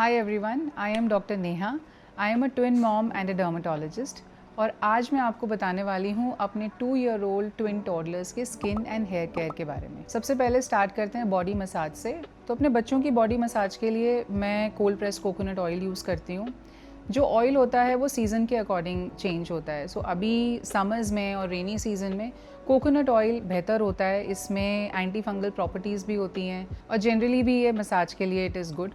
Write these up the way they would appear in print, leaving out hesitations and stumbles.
Hi everyone, I am Dr. Neha. I am a twin mom and a dermatologist. और आज मैं आपको बताने वाली हूँ अपने 2-year-old ट्विन टॉडलर्स के स्किन एंड हेयर केयर के बारे में। सबसे पहले स्टार्ट करते हैं बॉडी मसाज से। तो अपने बच्चों की बॉडी मसाज के लिए मैं cold press coconut oil use करती हूँ। जो ऑयल होता है वो सीज़न के अकॉर्डिंग चेंज होता है। अभी समर्स में और रेनी सीज़न में कोकोनट ऑयल बेहतर होता है। इसमें एंटी फंगल प्रॉपर्टीज़ भी होती हैं और जनरली भी ये मसाज के लिए इट इज़ गुड।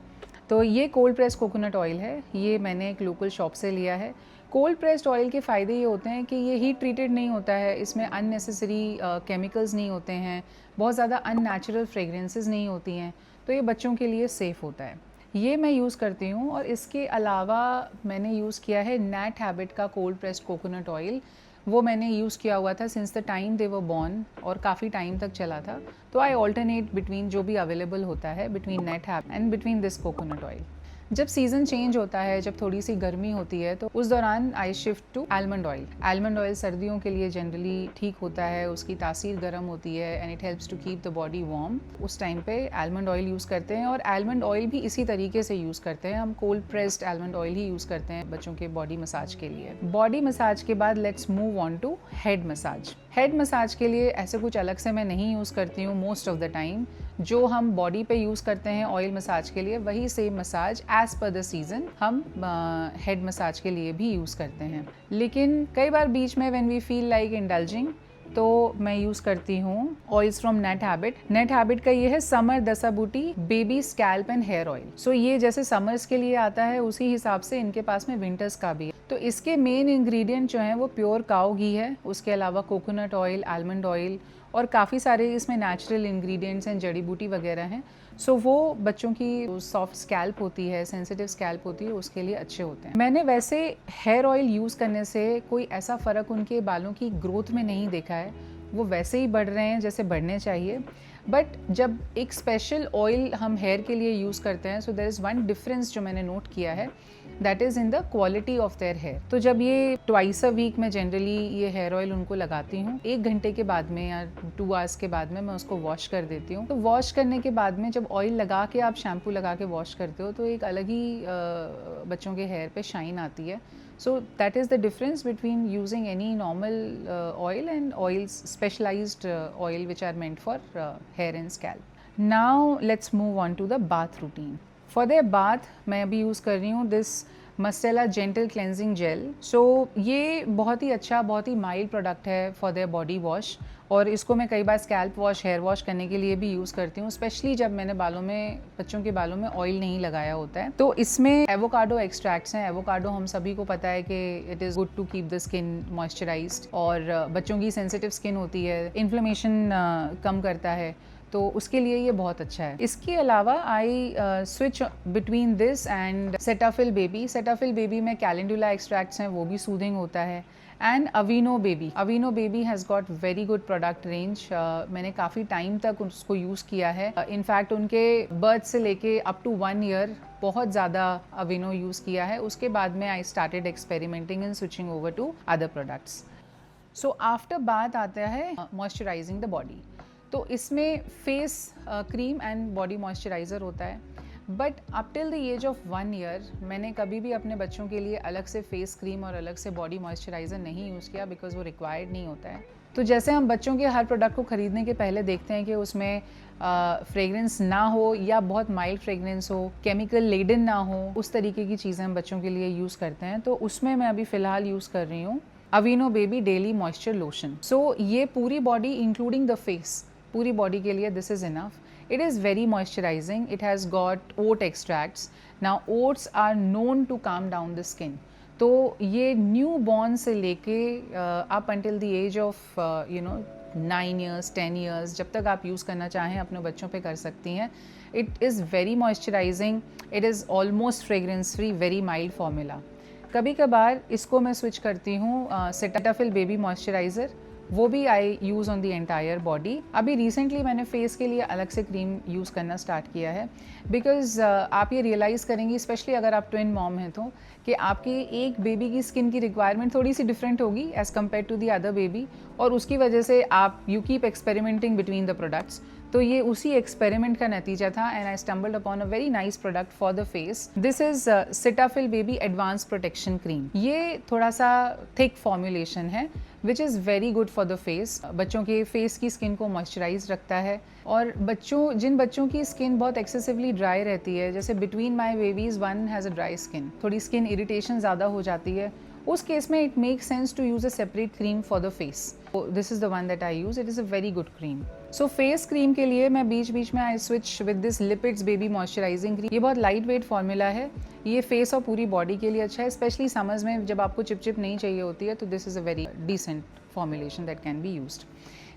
तो ये कोल्ड प्रेस कोकोनट ऑयल है, ये मैंने एक लोकल शॉप से लिया है। कोल्ड प्रेस्ड ऑयल के फ़ायदे ये होते हैं कि ये हीट ट्रीटेड नहीं होता है, इसमें अननेसेसरी केमिकल्स नहीं होते हैं, बहुत ज़्यादा अननेचुरल फ्रेगरेंसेस नहीं होती हैं, तो ये बच्चों के लिए सेफ़ होता है। ये मैं यूज़ करती हूँ और इसके अलावा मैंने यूज़ किया है नैट हैबिट का कोल्ड प्रेस्ड कोकोनट ऑयल। वो मैंने यूज़ किया हुआ था since the time they were born और काफ़ी टाइम तक चला था। तो आई ऑल्टरनेट बिटवीन जो भी अवेलेबल होता है बिटवीन नेट हैब and between this coconut oil. जब सीज़न चेंज होता है, जब थोड़ी सी गर्मी होती है, तो उस दौरान I shift to almond oil. Almond oil सर्दियों के लिए जनरली ठीक होता है, उसकी तासीर गर्म होती है and it helps to keep the body warm. उस टाइम पे आलमंड ऑयल यूज़ करते हैं और आलमंड ऑयल भी इसी तरीके से यूज़ करते हैं। हम कोल्ड प्रेस्ड आलमंड ऑयल ही यूज़ करते हैं बच्चों के बॉडी मसाज के लिए। बॉडी मसाज के बाद let's move on to head massage. Head massage के लिए ऐसे कुछ अलग से मैं नहीं यूज़ करती हूँ मोस्ट ऑफ द टाइम। जो हम बॉडी पे यूज़ करते हैं ऑयल मसाज के लिए, वही same massage as per the season हम हेड मसाज के लिए भी यूज़ करते हैं। लेकिन कई बार बीच में when we feel like indulging, तो मैं यूज़ करती हूँ oils from Nat Habit. Nat Habit का ये है समर दसा बूटी baby scalp and hair oil. ये जैसे समर्स के लिए आता है उसी हिसाब से इनके पास में विंटर्स का भी है। तो इसके मेन इंग्रेडिएंट जो हैं वो प्योर काऊ घी है, उसके अलावा कोकोनट ऑयल, आलमंड ऑयल और काफ़ी सारे इसमें नेचुरल इंग्रेडिएंट्स हैं, जड़ी बूटी वगैरह हैं। वो बच्चों की सॉफ्ट स्कैल्प होती है, सेंसिटिव स्कैल्प होती है, उसके लिए अच्छे होते हैं। मैंने वैसे हेयर ऑयल यूज़ करने से कोई ऐसा फ़र्क उनके बालों की ग्रोथ में नहीं देखा है, वो वैसे ही बढ़ रहे हैं जैसे बढ़ने चाहिए। बट जब एक स्पेशल ऑयल हम हेयर के लिए यूज़ करते हैं, देयर इज़ वन डिफरेंस जो मैंने नोट किया है, that is in the quality of their hair. तो जब ये ट्वाइस अ वीक में जनरली ये हेयर ऑयल उनको लगाती हूँ, 1 घंटे के बाद में या 2 आवर्स के बाद में मैं उसको वॉश कर देती हूँ। तो वॉश करने के बाद में जब ऑयल लगा के आप शैम्पू लगा के वॉश करते हो, तो एक अलग ही बच्चों के हेयर पे शाइन आती है। So that is the difference between using any normal oil and oils, specialized oil which are meant for hair and scalp. Now let's move on to the bath routine. For their bath मैं अभी use कर रही हूँ this मस्टेला gentle cleansing jail. ये बहुत ही अच्छा, बहुत ही mild product है फॉर देयर बॉडी वॉश और इसको मैं कई बार स्कैल्प वॉश, हेयर वॉश करने के लिए भी यूज़ करती हूँ, स्पेशली जब मैंने बच्चों के बालों में ऑयल नहीं लगाया होता है। तो इसमें एवोकाडो एक्सट्रैक्ट्स हैं। एवोकाडो हम सभी को पता है कि it is good to keep the skin moisturised और बच्चों की सेंसिटिव स्किन होती है, इन्फ्लेमेशन कम करता है, तो उसके लिए ये बहुत अच्छा है। इसके अलावा I switch between this and Cetaphil baby. Cetaphil baby में कैलेंडुला एक्सट्रैक्ट्स हैं, वो भी सूदिंग होता है, and अवीनो baby. अवीनो baby has got very good product range. मैंने काफ़ी टाइम तक उसको यूज़ किया है। इनफैक्ट उनके बर्थ से लेके अप टू 1 ईयर बहुत ज़्यादा अवीनो यूज़ किया है। उसके बाद में I started experimenting and switching over to other products. After bath आता है मॉइस्चराइजिंग द बॉडी। तो इसमें face cream and body moisturiser होता है, but up till the age of 1 year मैंने कभी भी अपने बच्चों के लिए अलग से फेस क्रीम और अलग से बॉडी मॉइस्चराइज़र नहीं यूज़ किया, बिकॉज वो रिक्वायर्ड नहीं होता है। तो जैसे हम बच्चों के हर प्रोडक्ट को ख़रीदने के पहले देखते हैं कि उसमें फ्रेगरेंस ना हो या बहुत माइल्ड फ्रेगरेंस हो, केमिकल लेडन ना हो, उस तरीके की चीज़ें हम बच्चों के लिए यूज़ करते हैं। तो उसमें मैं अभी फ़िलहाल यूज़ कर रही हूँ अवीनो बेबी डेली मॉइस्चर लोशन। ये पूरी बॉडी इंक्लूडिंग द फेस, पूरी बॉडी के लिए this is enough. It is very moisturizing. It has got oat extracts. Now oats are known to calm down the skin. तो ये न्यू बॉर्न से लेके up until the age of 9 years 10 years, जब तक आप use करना चाहें अपने बच्चों पे कर सकती हैं। It is very moisturising, it is almost fragrance free, very mild formula. कभी कभार इसको मैं स्विच करती हूँ सेटाफिल बेबी मॉइस्चराइज़र, वो भी I use on the entire body. अभी रिसेंटली मैंने फेस के लिए अलग से क्रीम यूज़ करना स्टार्ट किया है, बिकॉज़ आप ये रियलाइज़ करेंगी, स्पेशली अगर आप ट्विन मॉम हैं, तो कि आपकी एक बेबी की स्किन की रिक्वायरमेंट थोड़ी सी डिफरेंट होगी as compare to the other baby, और उसकी वजह से आप you keep experimenting between the products. तो ये उसी एक्सपेरिमेंट का नतीजा था and I stumbled upon a very nice product for the face. This is Cetaphil baby advance protection cream. ये थोड़ा सा थिक फॉर्मुलेशन है which is very good for the face. बच्चों के फेस की स्किन को मॉइस्चराइज रखता है और जिन बच्चों की स्किन बहुत एक्सेसिवली ड्राई रहती है, जैसे between my babies one has a dry skin, थोड़ी स्किन इरिटेशन ज़्यादा हो जाती है, उस केस में it make sense to use a separate cream for the face. This is the one that I use. It is a very good cream. So face cream के लिए मैं बीच बीच में I switch with this lipids baby moisturising cream. ये बहुत light weight formula है. ये फेस और पूरी बॉडी के लिए अच्छा है, स्पेशली समर्स में जब आपको चिपचिप नहीं चाहिए होती है, तो this is a very decent formulation that can be used.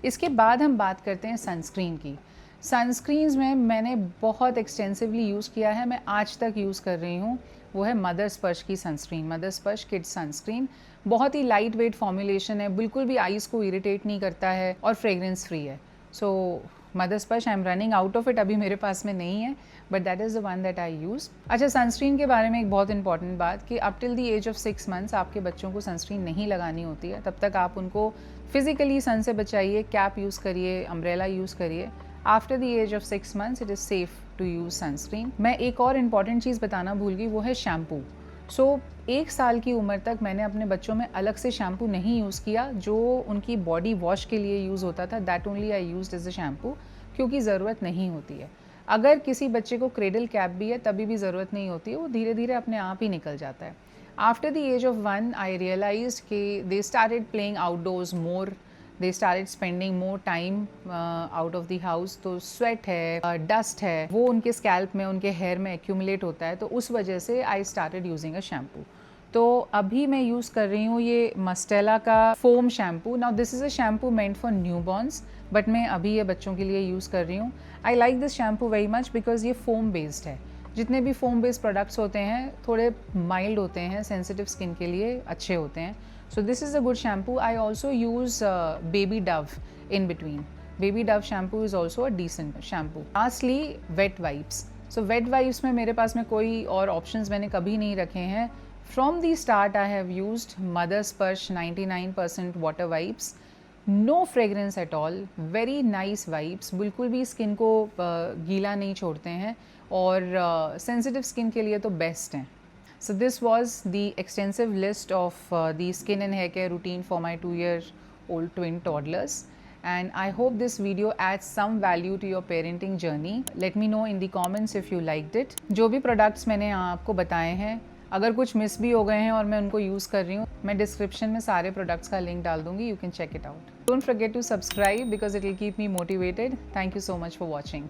इसके बाद हम बात करते हैं सनस्क्रीन की. सनस्क्रीन्स में मैंने बहुत एक्सटेंसिवली यूज़ किया है, मैं आज तक यूज़ कर रही हूँ, वो है मदर स्पर्श की सनस्क्रीन. मदर स्पर्श किड्स सनस्क्रीन बहुत ही लाइट वेट फॉर्मुलेशन है, बिल्कुल भी आइज़ को इरिटेट नहीं करता है और फ्रेगरेंस फ्री है. So Mother Sparsh I am running out of it, अभी मेरे पास में नहीं है, but that is the one that I use. अच्छा, सनस्क्रीन के बारे में एक बहुत इंपॉर्टेंट बात कि up till the age of 6 months आपके बच्चों को सनस्क्रीन नहीं लगानी होती है. तब तक आप उनको फिजिकली सन से बचाइए, कैप यूज़ करिए, अम्ब्रेला यूज़ करिए. After the age of 6 months it is safe to use sunscreen. मैं एक और इम्पॉर्टेंट चीज़ बताना भूल गई, वो है शैम्पू. सो 1 साल की उम्र तक मैंने अपने बच्चों में अलग से शैम्पू नहीं यूज़ किया. जो उनकी बॉडी वॉश के लिए यूज़ होता था, that only I used as a shampoo, क्योंकि ज़रूरत नहीं होती है. अगर किसी बच्चे को क्रेडल कैप भी है तभी भी ज़रूरत नहीं होती है, वो धीरे धीरे अपने आप ही निकल जाता है. After the age of 1 I realised कि they started playing outdoors more, they started spending more time out of the house. तो स्वेट है, डस्ट है, वो उनके स्कैल्प में, उनके हेयर में एक्यूमुलेट होता है, तो उस वजह से I started using a shampoo. तो अभी मैं यूज़ कर रही हूँ ये मस्टेला का foam shampoo. Now this is a shampoo meant for newborn's, but मैं अभी ये बच्चों के लिए यूज़ कर रही हूँ. I like this shampoo very much because ये फोम बेस्ड है. जितने भी फोम बेस्ड प्रोडक्ट्स होते हैं थोड़े माइल्ड होते हैं, सेंसिटिव स्किन के लिए अच्छे होते हैं. So this is a good shampoo. I also use Baby Dove in between. Baby Dove shampoo is also a decent shampoo. Lastly, wet wipes. So wet wipes में मेरे पास में कोई और options मैंने कभी नहीं रखे हैं. From the start I have used Mother Sparsh 99% water wipes. No fragrance at all. Very nice wipes. बिल्कुल भी स्किन को गीला नहीं छोड़ते हैं और sensitive skin के लिए तो best हैं. So this was the extensive list of the skin and hair care routine for my 2-year-old twin toddlers, and I hope this video adds some value to your parenting journey. Let me know in the comments if you liked it. जो भी products मैंने आपको बताए हैं, अगर कुछ miss भी हो गए हैं और मैं उनको यूज़ कर रही हूँ, मैं डिस्क्रिप्शन में सारे प्रोडक्ट्स का लिंक डाल दूँगी. You can check it out. Don't forget to subscribe because it will keep me motivated. Thank you so much for watching.